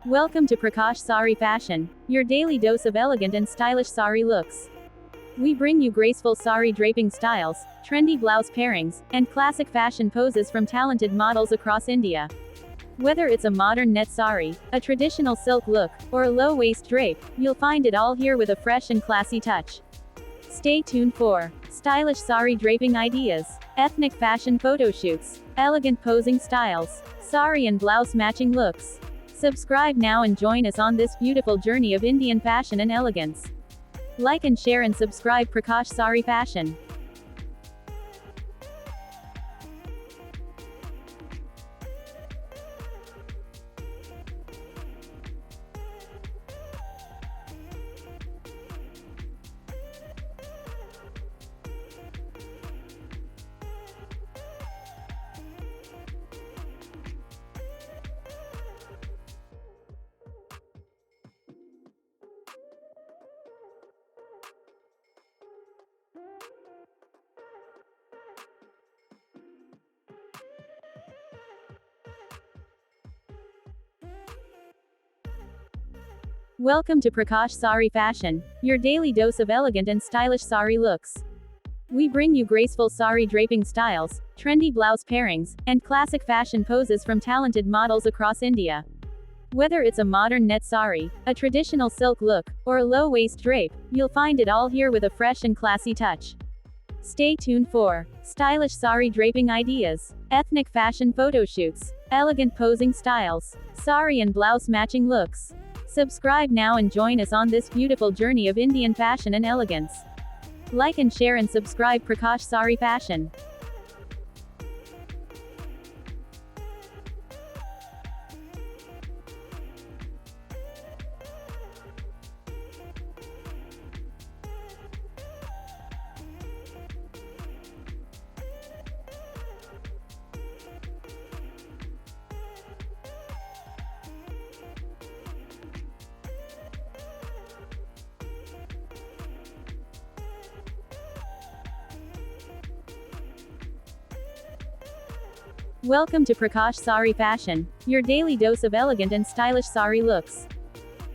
Welcome to Prakash Saree Fashion, your daily dose of elegant and stylish saree looks. We bring you graceful saree draping styles, trendy blouse pairings, and classic fashion poses from talented models across India. Whether it's a modern net saree, a traditional silk look, or a low-waist drape, you'll find it all here with a fresh and classy touch. Stay tuned for stylish saree draping ideas, ethnic fashion photo shoots, elegant posing styles, saree and blouse matching looks. Subscribe now and join us on this beautiful journey of Indian fashion and elegance. Like and share and subscribe Prakash Saree Fashion. Welcome to Prakash Saree Fashion, your daily dose of elegant and stylish saree looks. We bring you graceful saree draping styles, trendy blouse pairings, and classic fashion poses from talented models across India. Whether it's a modern net saree, a traditional silk look, or a low-waist drape, you'll find it all here with a fresh and classy touch. Stay tuned for stylish saree draping ideas, ethnic fashion photo shoots, elegant posing styles, saree and blouse matching looks. Subscribe now and join us on this beautiful journey of Indian fashion and elegance. Like and share and subscribe Prakash Saree Fashion. Welcome to Prakash Saree Fashion, your daily dose of elegant and stylish saree looks.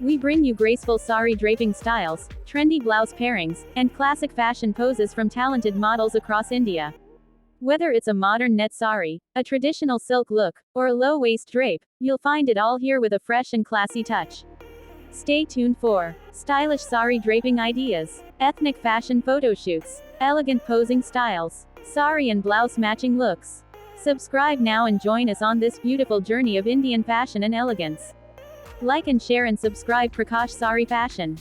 We bring you graceful saree draping styles, trendy blouse pairings, and classic fashion poses from talented models across India. Whether it's a modern net saree, a traditional silk look, or a low-waist drape, you'll find it all here with a fresh and classy touch. Stay tuned for stylish saree draping ideas, ethnic fashion photo shoots, elegant posing styles, saree and blouse matching looks. Subscribe now and join us on this beautiful journey of Indian fashion and elegance. Like and share and subscribe Prakash Saree Fashion.